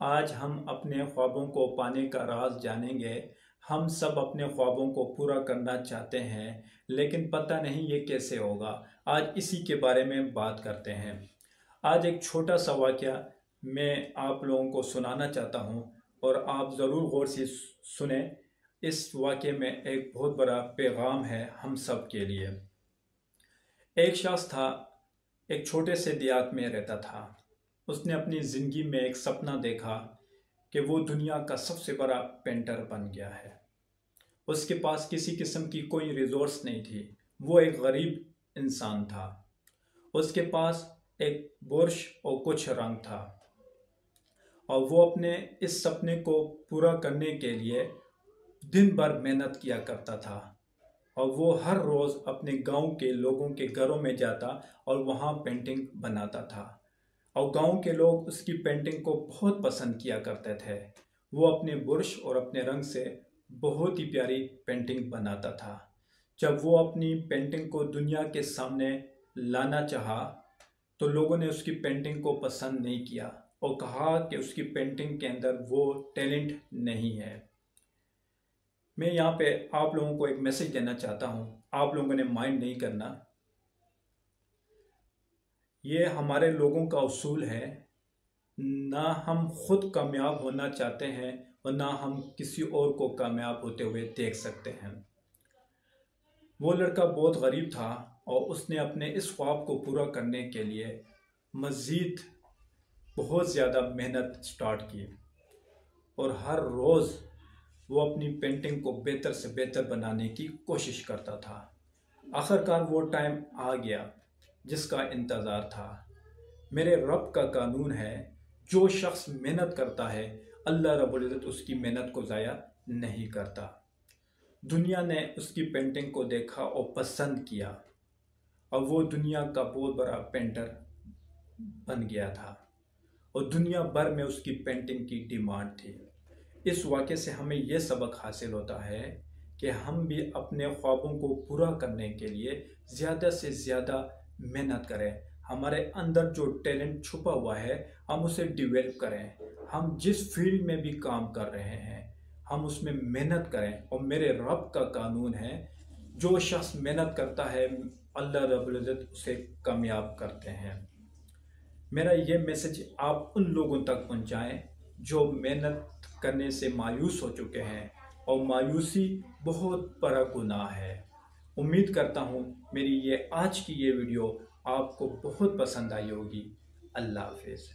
آج ہم اپنے خوابوں کو پانے کا راز جانیں گے۔ ہم سب اپنے خوابوں کو پورا کرنا چاہتے ہیں، لیکن پتہ نہیں یہ کیسے ہوگا۔ آج اسی کے بارے میں بات کرتے ہیں۔ آج ایک چھوٹا سا واقعہ میں آپ لوگوں کو سنانا چاہتا ہوں، اور آپ ضرور غور سے سنیں۔ اس واقعے میں ایک بہت بڑا پیغام ہے ہم سب کے لیے۔ ایک شخص تھا، ایک چھوٹے سے دیہات میں رہتا تھا۔ اس نے اپنی زندگی میں ایک سپنا دیکھا کہ وہ دنیا کا سب سے بڑا پینٹر بن گیا ہے۔ اس کے پاس کسی قسم کی کوئی ریسورس نہیں تھی۔ وہ ایک غریب انسان تھا۔ اس کے پاس ایک برش اور کچھ رنگ تھا، اور وہ اپنے اس سپنے کو پورا کرنے کے لیے دن بھر محنت کیا کرتا تھا۔ اور وہ ہر روز اپنے گاؤں کے لوگوں کے گھروں میں جاتا اور وہاں پینٹنگ بناتا تھا، اور گاؤں کے لوگ اس کی پینٹنگ کو بہت پسند کیا کرتے تھے۔ وہ اپنے برش اور اپنے رنگ سے بہت ہی پیاری پینٹنگ بناتا تھا۔ جب وہ اپنی پینٹنگ کو دنیا کے سامنے لانا چاہا تو لوگوں نے اس کی پینٹنگ کو پسند نہیں کیا اور کہا کہ اس کی پینٹنگ کے اندر وہ ٹیلنٹ نہیں ہے۔ میں یہاں پہ آپ لوگوں کو ایک میسج دینا چاہتا ہوں، آپ لوگوں نے مائنڈ نہیں کرنا۔ یہ ہمارے لوگوں کا اصول ہے، نہ ہم خود کامیاب ہونا چاہتے ہیں اور نہ ہم کسی اور کو کامیاب ہوتے ہوئے دیکھ سکتے ہیں۔ وہ لڑکا بہت غریب تھا، اور اس نے اپنے اس خواب کو پورا کرنے کے لیے مزید بہت زیادہ محنت سٹارٹ کی، اور ہر روز وہ اپنی پینٹنگ کو بہتر سے بہتر بنانے کی کوشش کرتا تھا۔ آخرکار وہ ٹائم آ گیا جس کا انتظار تھا۔ میرے رب کا قانون ہے، جو شخص محنت کرتا ہے اللہ رب العزت اس کی محنت کو ضائع نہیں کرتا۔ دنیا نے اس کی پینٹنگ کو دیکھا اور پسند کیا، اور وہ دنیا کا بہت بڑا پینٹر بن گیا تھا، اور دنیا بھر میں اس کی پینٹنگ کی ڈیمانڈ تھی۔ اس واقعے سے ہمیں یہ سبق حاصل ہوتا ہے کہ ہم بھی اپنے خوابوں کو پورا کرنے کے لیے زیادہ سے زیادہ محنت کریں۔ ہمارے اندر جو ٹیلنٹ چھپا ہوا ہے ہم اسے ڈیویلپ کریں۔ ہم جس فیلڈ میں بھی کام کر رہے ہیں ہم اس میں محنت کریں، اور میرے رب کا قانون ہے، جو شخص محنت کرتا ہے اللہ رب العزت اسے کامیاب کرتے ہیں۔ میرا یہ میسج آپ ان لوگوں تک پہنچائیں جو محنت کرنے سے مایوس ہو چکے ہیں، اور مایوسی بہت بڑا گناہ ہے۔ امید کرتا ہوں میری آج کی یہ ویڈیو آپ کو بہت پسند آئی ہوگی۔ اللہ حافظ۔